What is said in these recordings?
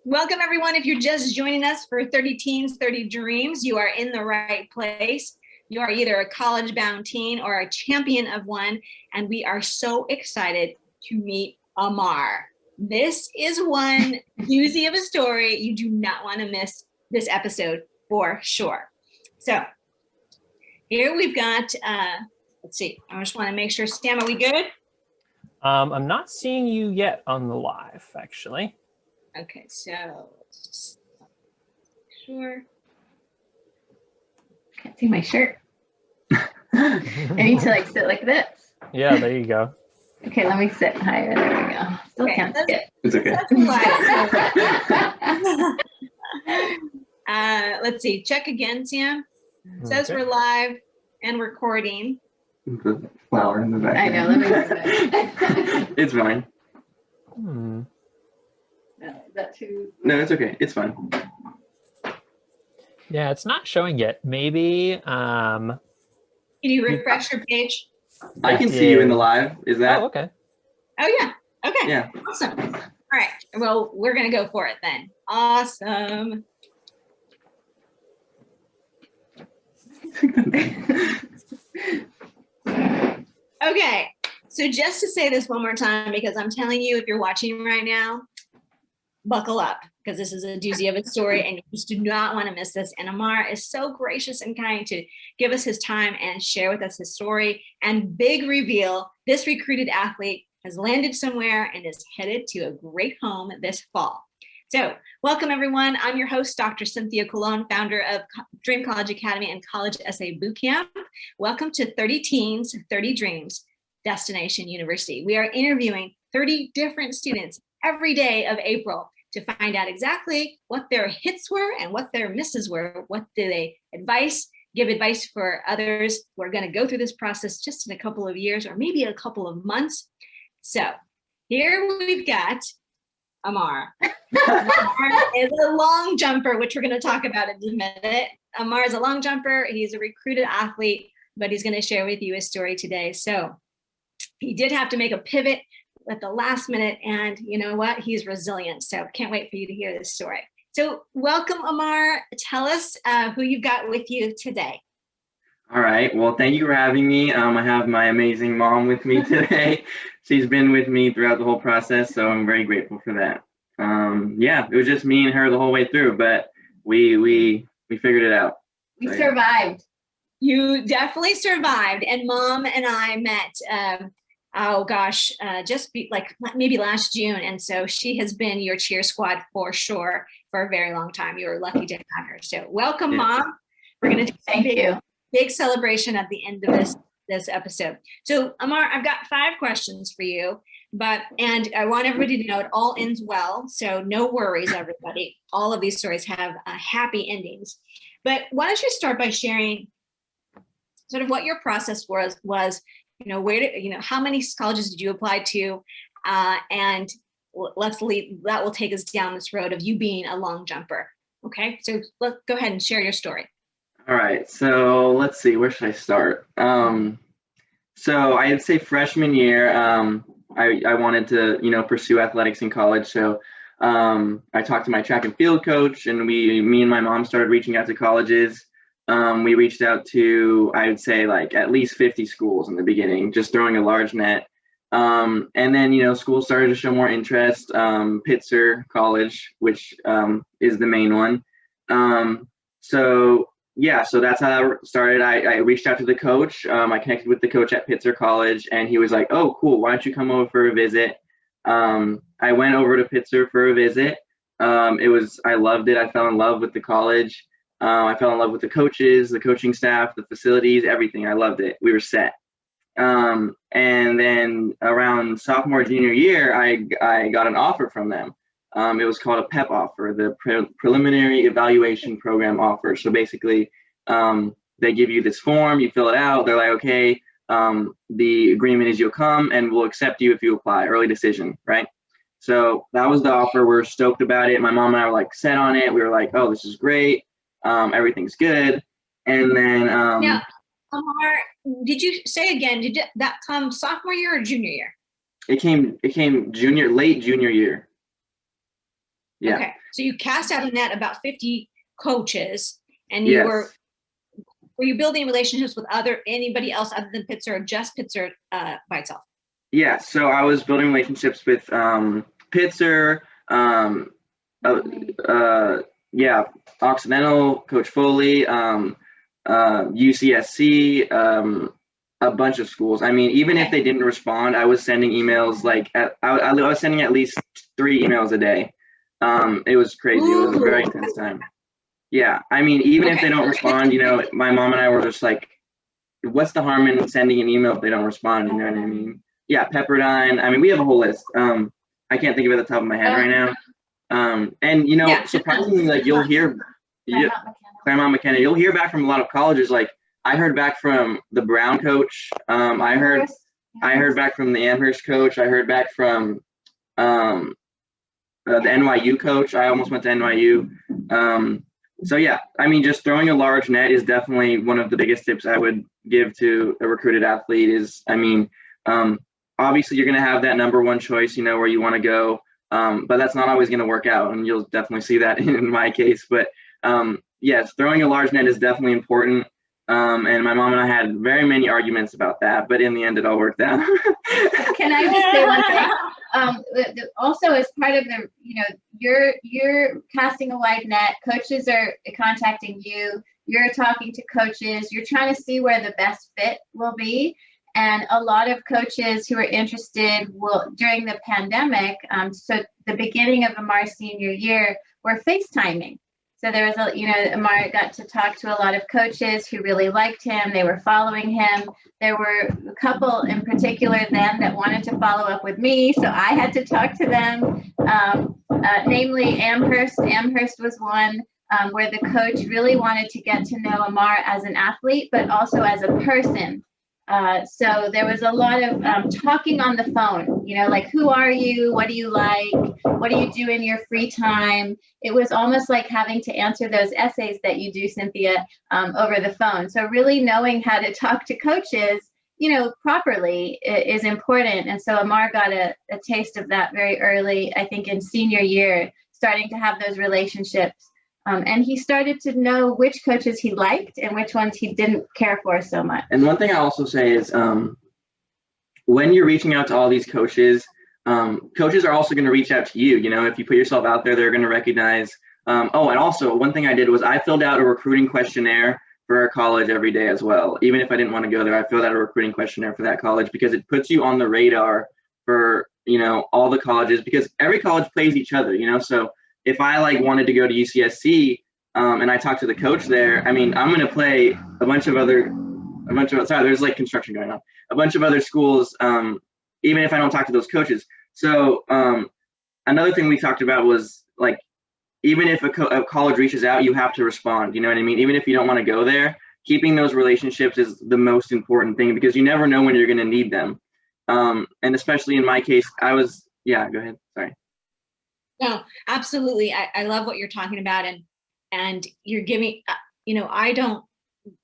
Welcome everyone. If you're just joining us for 30 Teens, 30 Dreams, you are in the right place. You are either a college-bound teen or a champion of one, and we are so excited to meet Amar. This is one doozy of a story. You do not want to miss this episode for sure. So here we've got, let's see, I just want to make sure, Sam, are we good? I'm not seeing you yet on the live, actually. Okay, so let's make sure. Can't see my shirt. I need to sit like this. Yeah, there you go. Okay, let me sit higher. There we go. Still Okay, can't see it. It's okay. Let's see. Check again, Sam. It says we're live and recording. The flower in the back. I know. Let me move it. It's fine. Is that too? No, it's okay. It's fine. Yeah, it's not showing yet. Maybe. Can you refresh your page? I can see you in the live. Is that? Oh, okay. Oh, yeah. Okay. Yeah. Awesome. All right. Well, we're going to go for it then. Awesome. Okay. So just to say this one more time, because I'm telling you, if you're watching right now, buckle up, because this is a doozy of a story and you just do not want to miss this. And Amar is so gracious and kind to give us his time and share with us his story. And big reveal, this recruited athlete has landed somewhere and is headed to a great home this fall. So welcome everyone. I'm your host, Dr. Cynthia Colon, founder of Dream College Academy and College Essay Bootcamp. Welcome to 30 Teens, 30 Dreams, Destination University. We are interviewing 30 different students every day of April to find out exactly what their hits were and what their misses were. What do they give advice for others who are going to go through this process just in a couple of years or maybe a couple of months. So here we've got Amar. Amar is a long jumper, which we're going to talk about in a minute. Amar is a long jumper. He's a recruited athlete, but he's going to share with you his story today. So he did have to make a pivot at the last minute, and you know what? He's resilient. So can't wait for you to hear this story. So welcome, Amar. Tell us who you've got with you today. All right. Well, thank you for having me. I have my amazing mom with me today. She's been with me throughout the whole process, so I'm very grateful for that. Yeah, it was just me and her the whole way through, but we figured it out. We survived. You definitely survived. And Mom and I met, maybe last June. And so she has been your cheer squad for sure for a very long time. You were lucky to have her. So welcome, Mom. We're going to do big celebration at the end of this episode. So Amar, I've got 5 questions for you, and I want everybody to know it all ends well. So no worries, everybody. All of these stories have happy endings. But why don't you start by sharing sort of what your process was, how many colleges did you apply to? And that will take us down this road of you being a long jumper. Okay, so let's go ahead and share your story. All right, so let's see, where should I start? So I'd say freshman year, I wanted to, pursue athletics in college. So I talked to my track and field coach, and me and my mom started reaching out to colleges. We reached out to, I would say, at least 50 schools in the beginning, just throwing a large net. And then, schools started to show more interest. Pitzer College, which is the main one. So that's how that started. I reached out to the coach. I connected with the coach at Pitzer College, and he was like, "Oh, cool. Why don't you come over for a visit?" I went over to Pitzer for a visit. I loved it. I fell in love with the college. I fell in love with the coaches, the coaching staff, the facilities, everything. I loved it. We were set. And then around sophomore, junior year, I got an offer from them. It was called a PEP offer, the Preliminary Evaluation Program offer. So basically, they give you this form, you fill it out. They're like, okay, the agreement is you'll come and we'll accept you if you apply, early decision, right? So that was the offer. We're stoked about it. My mom and I were set on it. We were like, oh, this is great. Everything's good. And then now, Amar, did you say again, did that come sophomore year or junior year? It came late junior year. Yeah. Okay. So you cast out a net about 50 coaches, and you Yes. were you building relationships with anybody else other than Pitzer, or just Pitzer by itself? Yeah. So I was building relationships with Pitzer, yeah, Occidental, Coach Foley, UCSC, a bunch of schools. I mean, even if they didn't respond, I was sending emails like I was sending at least 3 emails a day. It was crazy. It was a very intense time. Yeah, I mean, even if they don't respond, you know, my mom and I were just like, what's the harm in sending an email if they don't respond? You know what I mean? Yeah, Pepperdine. I mean, we have a whole list. I can't think of it at the top of my head right now. And you know, surprisingly, like you'll hear Claremont McKenna, you'll hear back from a lot of colleges. Like I heard back from the Brown coach. I heard back from the Amherst coach. I heard back from the NYU coach. I almost went to NYU. So yeah, I mean, just throwing a large net is definitely one of the biggest tips I would give to a recruited athlete. Is, I mean, obviously you're going to have that number one choice, you know, where you want to go. But that's not always going to work out, and you'll definitely see that in my case. But yes, throwing a large net is definitely important. And my mom and I had very many arguments about that, but in the end, it all worked out. Can I just say one thing? Also, as part of the, you know, you're casting a wide net. Coaches are contacting you. You're talking to coaches. You're trying to see where the best fit will be. And a lot of coaches who are interested will, during the pandemic, so the beginning of Amar's senior year, were FaceTiming. So there was a, you know, Amar got to talk to a lot of coaches who really liked him. They were following him. There were a couple in particular then that wanted to follow up with me. So I had to talk to them, namely Amherst. Amherst was one where the coach really wanted to get to know Amar as an athlete, but also as a person. So there was a lot of talking on the phone, you know, like, who are you? What do you like? What do you do in your free time? It was almost like having to answer those essays that you do, Cynthia, over the phone. So really knowing how to talk to coaches, you know, properly is important. And so Amar got a taste of that very early, I think in senior year, starting to have those relationships. And he started to know which coaches he liked and which ones he didn't care for so much. And one thing I also say is when you're reaching out to all these coaches, coaches are also going to reach out to you. You know, if you put yourself out there, they're going to recognize. And also one thing I did was I filled out a recruiting questionnaire for our college every day as well. Even if I didn't want to go there, I filled out a recruiting questionnaire for that college because it puts you on the radar for, you know, all the colleges, because every college plays each other, you know, so if I like wanted to go to UCSC and I talked to the coach there, I mean, I'm going to play there's like construction going on, a bunch of other schools, even if I don't talk to those coaches. So another thing we talked about was like, even if a college reaches out, you have to respond. You know what I mean? Even if you don't want to go there, keeping those relationships is the most important thing because you never know when you're going to need them. And especially in my case, go ahead. Sorry. No, absolutely. I love what you're talking about. And you're giving, you know, I don't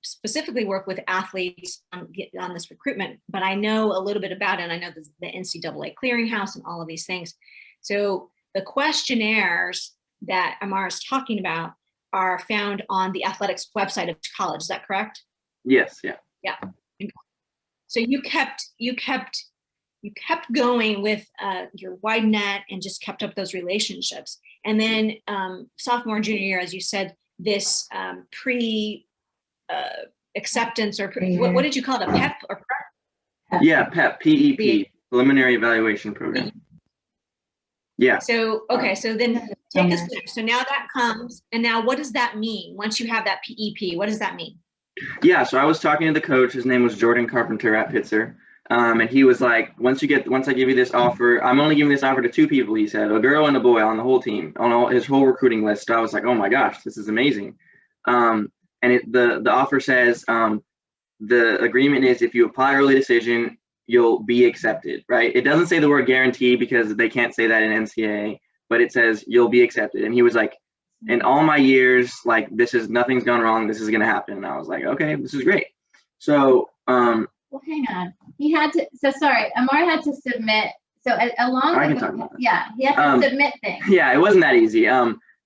specifically work with athletes on this recruitment, but I know a little bit about it. And I know the NCAA clearinghouse and all of these things. So the questionnaires that Amar is talking about are found on the athletics website of college. Is that correct? Yes. Yeah. Yeah. So you kept going with your wide net and just kept up those relationships. And then sophomore, junior year, as you said, this acceptance or what did you call it? A PEP or PrEP? Yeah, PEP, PEP, preliminary evaluation program. Yeah. So, okay. So then take us through. So now that comes, and now what does that mean? Once you have that PEP, what does that mean? Yeah. So I was talking to the coach. His name was Jordan Carpenter at Pitzer. And he was like, once I give you this offer, I'm only giving this offer to 2 people, he said, a girl and a boy on the whole team, on his whole recruiting list. So I was like, oh my gosh, this is amazing. And the offer says, the agreement is if you apply early decision, you'll be accepted, right? It doesn't say the word guarantee because they can't say that in NCAA, but it says you'll be accepted. And he was like, in all my years, like nothing's gone wrong. This is going to happen. And I was like, okay, this is great. So, well, hang on. Amar had to submit So along I with can talk about that. yeah, he has to submit things. Yeah, it wasn't that easy.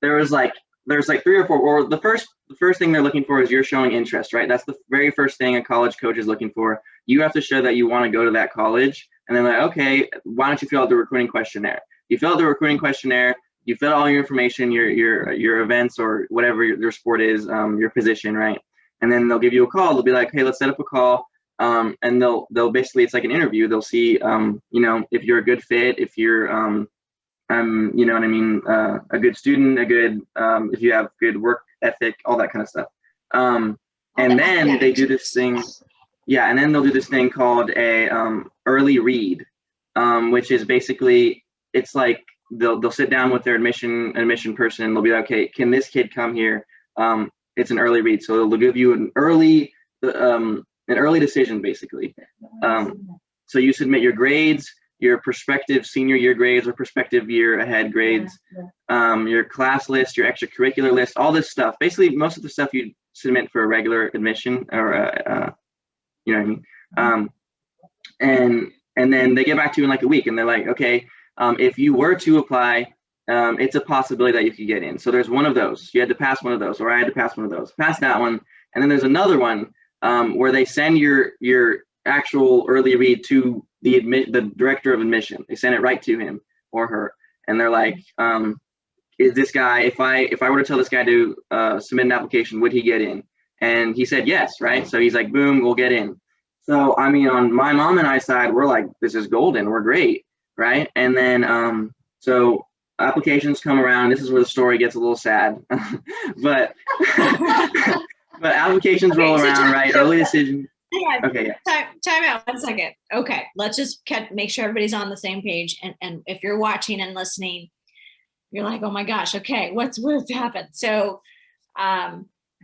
There's like 3 or 4, or the first thing they're looking for is you're showing interest, right? That's the very first thing a college coach is looking for. You have to show that you want to go to that college, and then like, okay, why don't you fill out the recruiting questionnaire? You fill out the recruiting questionnaire, you fill out all your information, your events or whatever your sport is, your position, right? And then they'll give you a call. They'll be like, hey, let's set up a call. And they'll basically, it's like an interview. They'll see, if you're a good fit, if you're, you know what I mean, a good student, if you have good work ethic, all that kind of stuff. And then they do this thing, and then they'll do this thing called a early read, which is basically, it's like they'll sit down with their admission person. They'll be like, okay, can this kid come here? It's an early read, so they'll give you an early decision, basically. So you submit your grades, your prospective senior year grades or prospective year ahead grades, your class list, your extracurricular list, all this stuff. Basically, most of the stuff you submit for a regular admission, or you know what I mean. And then they get back to you in like a week, and they're like, okay, if you were to apply, it's a possibility that you could get in. So there's one of those. You had to pass one of those, or I had to pass one of those. Pass that one, and then there's another one where they send your actual early read to the director of admission. They send it right to him or her, and they're like, is this guy, if I were to tell this guy to submit an application, would he get in? And he said yes, right? So he's like, boom, we'll get in. So I mean, on my mom and I side, we're like, this is golden, we're great, right? And then so applications come around. This is where the story gets a little sad, but but applications roll around, right? Early decision. Yeah. Okay. Yeah. Time out 1 second. Okay, let's just make sure everybody's on the same page. And if you're watching and listening, you're like, oh my gosh, okay, what's happened? So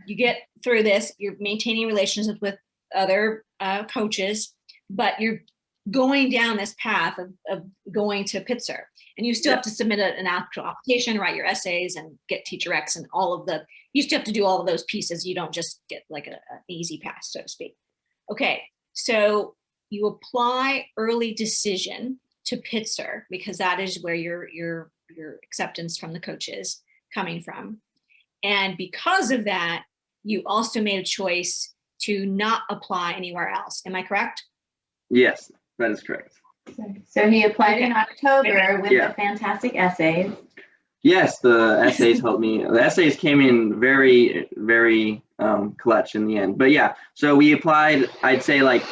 you get through this, you're maintaining relationships with other coaches, but you're going down this path of going to Pitzer. And you still have to submit an actual application, write your essays, and get Teacher X and you still have to do all of those pieces. You don't just get like an easy pass, so to speak. Okay, so you apply early decision to Pitzer because that is where your acceptance from the coach is coming from. And because of that, you also made a choice to not apply anywhere else. Am I correct? Yes, that is correct. So he applied in October with the fantastic essays. Yes, the essays helped me. The essays came in very, very clutch in the end. But yeah, so we applied, I'd say like,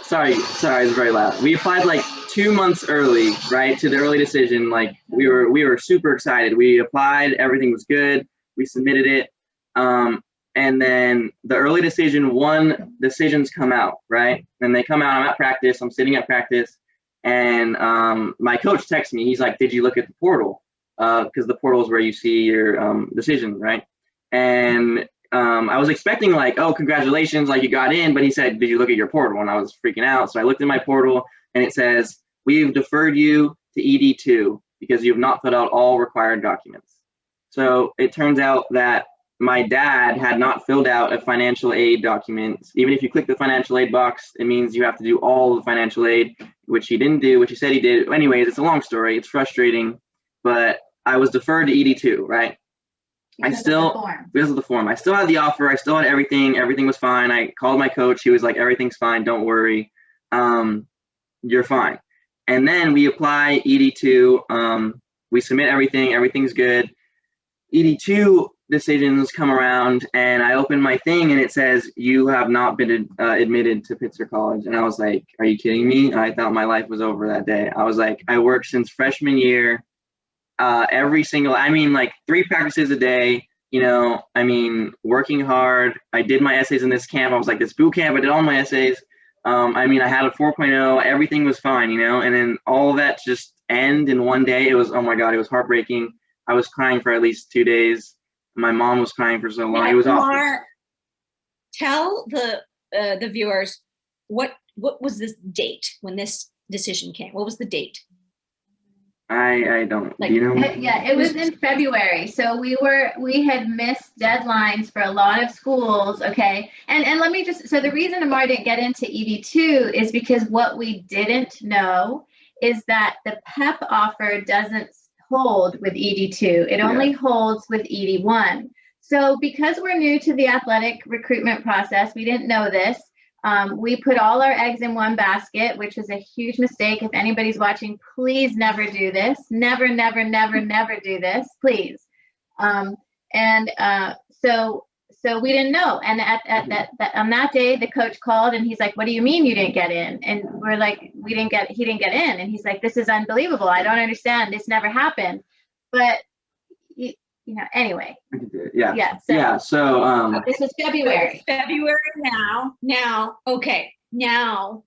sorry, it's very loud. We applied like 2 months early, right, to the early decision. Like we were super excited. We applied, everything was good. We submitted it. And then the early decisions come out, right? And they come out, I'm at practice, I'm sitting at practice, and my coach texts me. He's like, did you look at the portal? Because the portal is where you see your decision, right? And I was expecting like, oh, congratulations, like you got in, but he said, did you look at your portal? And I was freaking out. So I looked at my portal and it says, we've deferred you to ED2 because you have not filled out all required documents. So it turns out that my dad had not filled out a financial aid document. Even if you click the financial aid box, it means you have to do all the financial aid, which he didn't do, which he said he did. Anyways, it's a long story. It's frustrating, but I was deferred to ED2, right? Because of the form. I still had the offer. I still had everything. Everything was fine. I called my coach. He was like, everything's fine. Don't worry. You're fine. And then we apply ED2. We submit everything. Everything's good. ED2 decisions come around and I open my thing and it says, you have not been admitted to Pitzer College. And I was like, are you kidding me? I thought my life was over that day. I was like, I worked since freshman year, like 3 practices a day, working hard. I did my essays in this camp. I was like this boot camp. I did all my essays. I had a 4.0, everything was fine, and then all of that just end in one day. It was, oh my God, it was heartbreaking. I was crying for at least 2 days. My mom was crying for so long. It was awful. Tell the viewers what was this date when this decision came? What was the date? I don't. Like- Do you know? Yeah, it was in February. So we had missed deadlines for a lot of schools. Okay. And let me so the reason Amar didn't get into ED2 is because what we didn't know is that the PEP offer doesn't hold with ED2. It only holds with ED1. So because we're new to the athletic recruitment process, we didn't know this. We put all our eggs in one basket, which is a huge mistake. If anybody's watching, please never do this. Never, never, never, never do this, please. So we didn't know. And on that day, the coach called and he's like, "What do you mean you didn't get in?" And we're like, he didn't get in. And he's like, "This is unbelievable. I don't understand. This never happened." But anyway. Yeah. Yeah. So This was February. February now, okay, now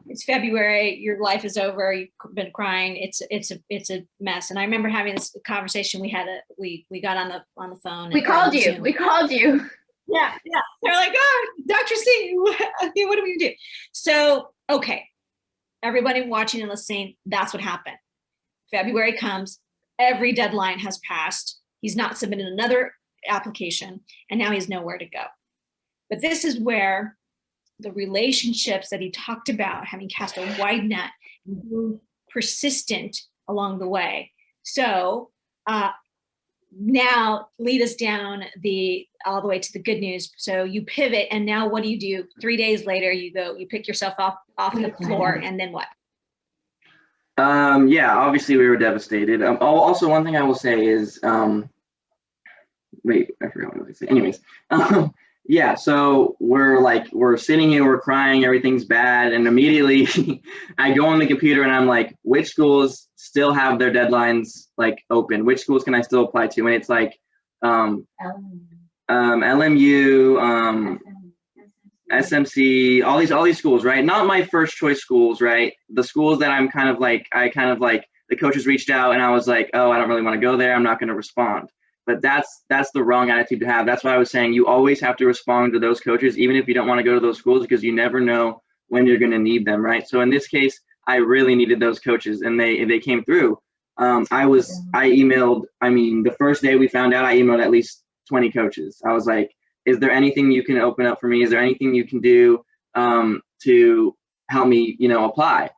it's February, your life is over, you've been crying, it's a mess. And I remember having this conversation, we got on the phone. We called you. Yeah. They're like, "Oh, Dr. C, okay, what do we do?" So, okay, everybody watching and listening, that's what happened. February comes, every deadline has passed. He's not submitted another application, and now he has nowhere to go. But this is where the relationships that he talked about, having cast a wide net, and being persistent along the way. So now lead us down all the way to the good news. So you pivot, and now what do? 3 days later, you pick yourself off the floor, and then what? Yeah, obviously we were devastated. Also, one thing I will say is, wait, I forgot what I was saying. Anyways, yeah, so we're sitting here, we're crying, everything's bad, and immediately I go on the computer and I'm like, which schools still have their deadlines like open? Which schools can I still apply to? And it's like LMU, SMC, all these schools, right? Not my first choice schools, right? The schools that I kind of like, the coaches reached out and I was like, oh, I don't really want to go there. I'm not going to respond. But that's the wrong attitude to have. That's why I was saying you always have to respond to those coaches, even if you don't want to go to those schools, because you never know when you're going to need them, right? So in this case, I really needed those coaches, and they came through. The first day we found out, I emailed at least 20 coaches. I was like, is there anything you can open up for me? Is there anything you can do to help me, apply?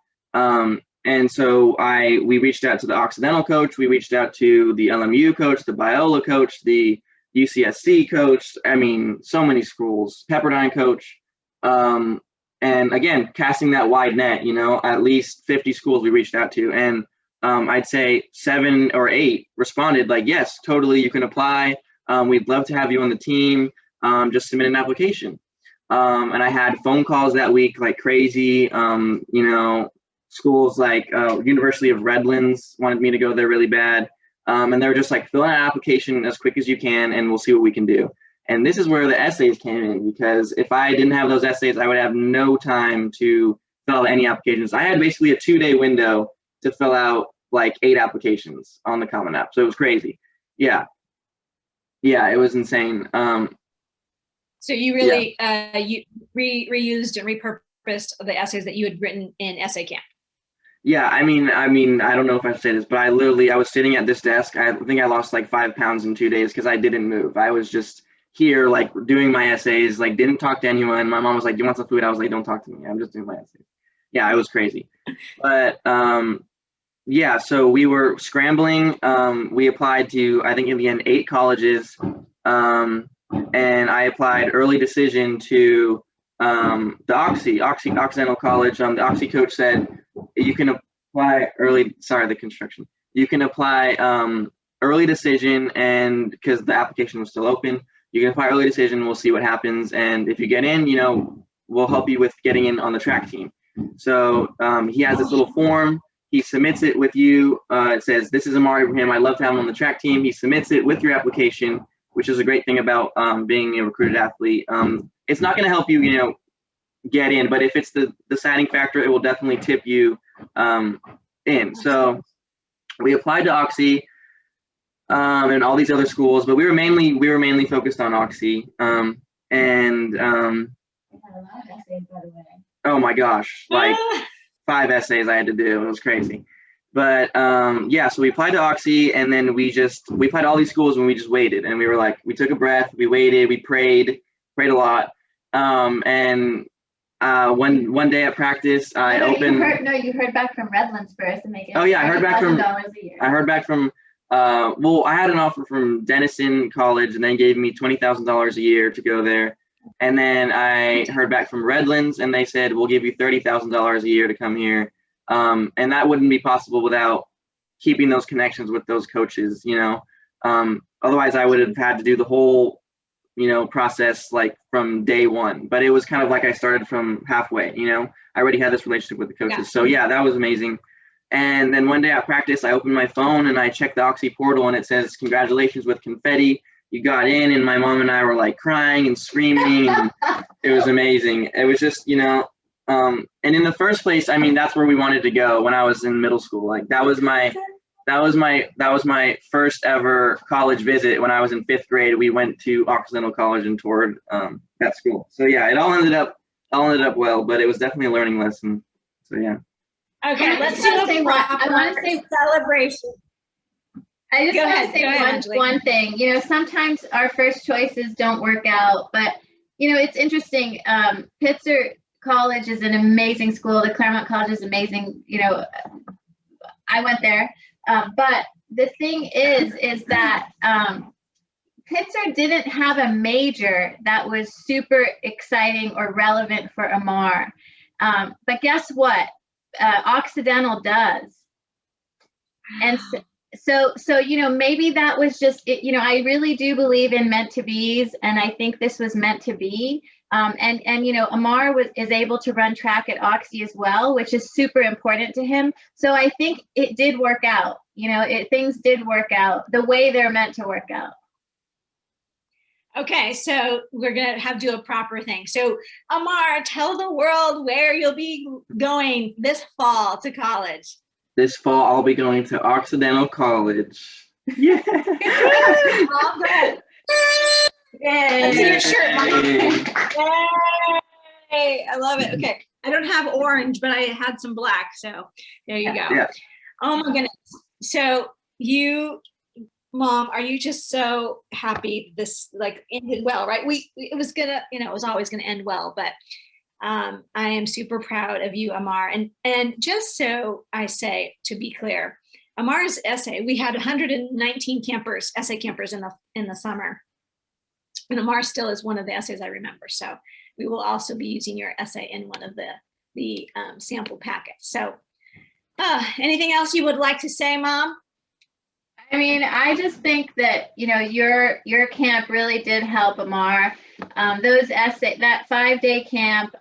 And so we reached out to the Occidental coach. We reached out to the LMU coach, the Biola coach, the UCSC coach. So many schools, Pepperdine coach. And again, casting that wide net, at least 50 schools we reached out to. And I'd say 7 or 8 responded like, yes, totally, you can apply. We'd love to have you on the team. Just submit an application. And I had phone calls that week like crazy. Schools like University of Redlands wanted me to go there really bad. And they were just like, fill out an application as quick as you can and we'll see what we can do. And this is where the essays came in, because if I didn't have those essays, I would have no time to fill out any applications. I had basically a 2-day window to fill out like 8 applications on the Common App. So it was crazy. Yeah, it was insane. So you really you reused and repurposed the essays that you had written in Essay Camp. Yeah, I don't know if I said this, but I was sitting at this desk. I think I lost like 5 pounds in 2 days because I didn't move. I was just here, like doing my essays, like didn't talk to anyone. My mom was like, "Do you want some food?" I was like, "Don't talk to me. I'm just doing my essays." Yeah, it was crazy. But yeah, so we were scrambling. We applied to, I think in the end, 8 colleges. And I applied early decision to the Occidental College. The Oxy coach said, you can apply you can apply early decision, and because the application was still open, you can apply early decision, we'll see what happens. And if you get in, we'll help you with getting in on the track team. So he has this little form. He submits it with you. It says, this is Amar Ibrahim. I'd love to have him on the track team. He submits it with your application, which is a great thing about being a recruited athlete. It's not going to help you, get in, but if it's the deciding factor, it will definitely tip you in. So we applied to Oxy and all these other schools, but we were mainly focused on Oxy. Oh my gosh, like 5 essays I had to do. It was crazy. But yeah, so we applied to Oxy, and then we applied to all these schools, and we just waited, and we were like, we took a breath, we waited, we prayed a lot, and one day at practice, I opened. You heard back from Redlands first, and they gave Oh yeah, I heard back from. $30,000 a year. I heard back from. Well, I had an offer from Denison College, and they gave me $20,000 a year to go there. And then I heard back from Redlands, and they said, we'll give you $30,000 a year to come here. And that wouldn't be possible without keeping those connections with those coaches, you know. Otherwise, I would have had to do the whole, you know, process like from day one. But it was kind of like I started from halfway, you know. I already had this relationship with the coaches. Yeah. So yeah, that was amazing. And then one day at practice, I opened my phone and I checked the Oxy portal, and it says, congratulations with confetti. You got in. And my mom and I were like crying and screaming. And it was amazing. It was just, you know, and in the first place, I mean, that's where we wanted to go when I was in middle school. Like that was my first ever college visit. When I was in 5th grade, we went to Occidental College and toured that school. So yeah, it all ended up well, but it was definitely a learning lesson. So yeah. Okay, let's do a proper celebration. I just want to say Angelique. one thing. You know, sometimes our first choices don't work out, but you know, it's interesting. Pitzer College is an amazing school. The Claremont College is amazing. You know, I went there, but the thing is that Pitzer didn't have a major that was super exciting or relevant for Amar. But guess what? Occidental does. And so, you know, maybe that was just it. You know, I really do believe in meant to be's, and I think this was meant to be. And you know, Amar is able to run track at Oxy as well, which is super important to him. So I think it did work out. You know, things did work out the way they're meant to work out. Okay, so we're gonna have to do a proper thing. So Amar, tell the world where you'll be going this fall to college. This fall, I'll be going to Occidental College. Yeah. All good. Yay. See your shirt, Mom. Yay. I love it. Okay, I don't have orange, but I had some black, so there you go. Yeah. Oh my goodness. So you, Mom, are you just so happy this like ended well, right? It was gonna, you know, it was always gonna end well, but I am super proud of you, Amar. And just so I say, to be clear, Amar's essay, we had 119 essay campers in the summer. And Amar still is one of the essays I remember. So we will also be using your essay in one of the sample packets. So anything else you would like to say, Mom? I mean, I just think that, you know, your camp really did help Amar. That 5-day camp,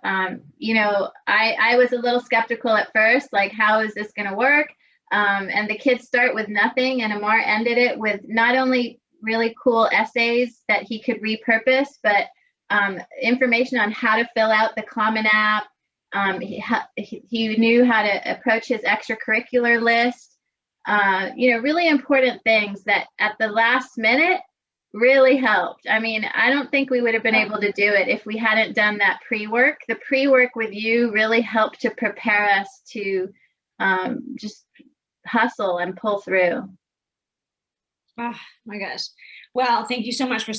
you know, I was a little skeptical at first, like, how is this going to work? And the kids start with nothing, and Amar ended it with not only really cool essays that he could repurpose, but information on how to fill out the Common App. He knew how to approach his extracurricular list. You know, really important things that at the last minute really helped. I mean, I don't think we would have been able to do it if we hadn't done that pre-work. The pre-work with you really helped to prepare us to just hustle and pull through. Oh my gosh. Well, thank you so much for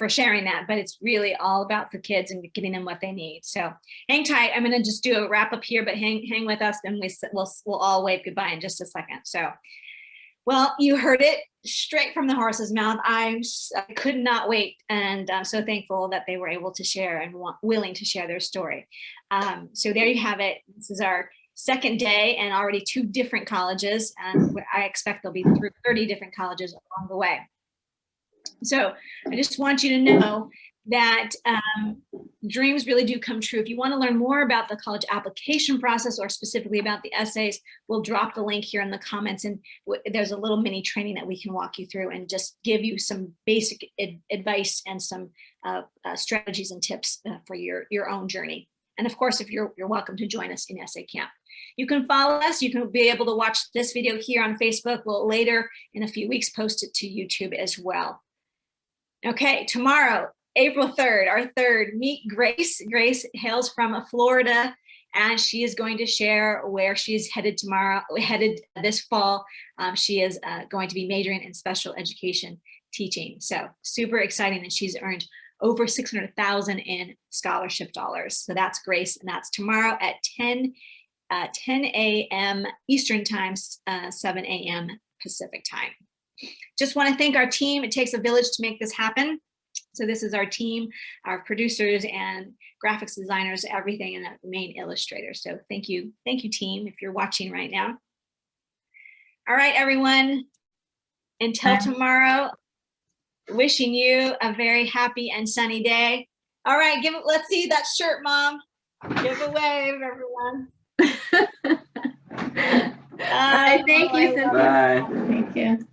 sharing that, but it's really all about the kids and getting them what they need. So hang tight. I'm going to just do a wrap up here, but hang with us, and we'll all wave goodbye in just a second. So, well, you heard it straight from the horse's mouth. I could not wait, and I'm so thankful that they were able to share and willing to share their story. So there you have it. This is our second day and already 2 different colleges, and I expect there'll be 30 different colleges along the way. So I just want you to know that dreams really do come true. If you want to learn more about the college application process, or specifically about the essays, we'll drop the link here in the comments, and there's a little mini training that we can walk you through and just give you some basic advice and some strategies and tips for your own journey. And of course, if you're welcome to join us in essay camp. You can follow us. You can be able to watch this video here on Facebook. We'll later in a few weeks post it to YouTube as well. Okay, tomorrow, April 3rd, our third, meet Grace. Grace hails from Florida, and she is going to share where she's headed this fall. She is going to be majoring in special education teaching. So super exciting, and she's earned over 600,000 in scholarship dollars. So that's Grace, and that's tomorrow at 10 a.m. Eastern time, 7 a.m. Pacific time. Just want to thank our team. It takes a village to make this happen. So this is our team, our producers and graphics designers, everything, and the main illustrator. So thank you team, if you're watching right now. All right, everyone, until tomorrow, wishing you a very happy and sunny day. All right, let's see that shirt, Mom. Give a wave, everyone. Thank you, Cynthia. Bye. Thank you.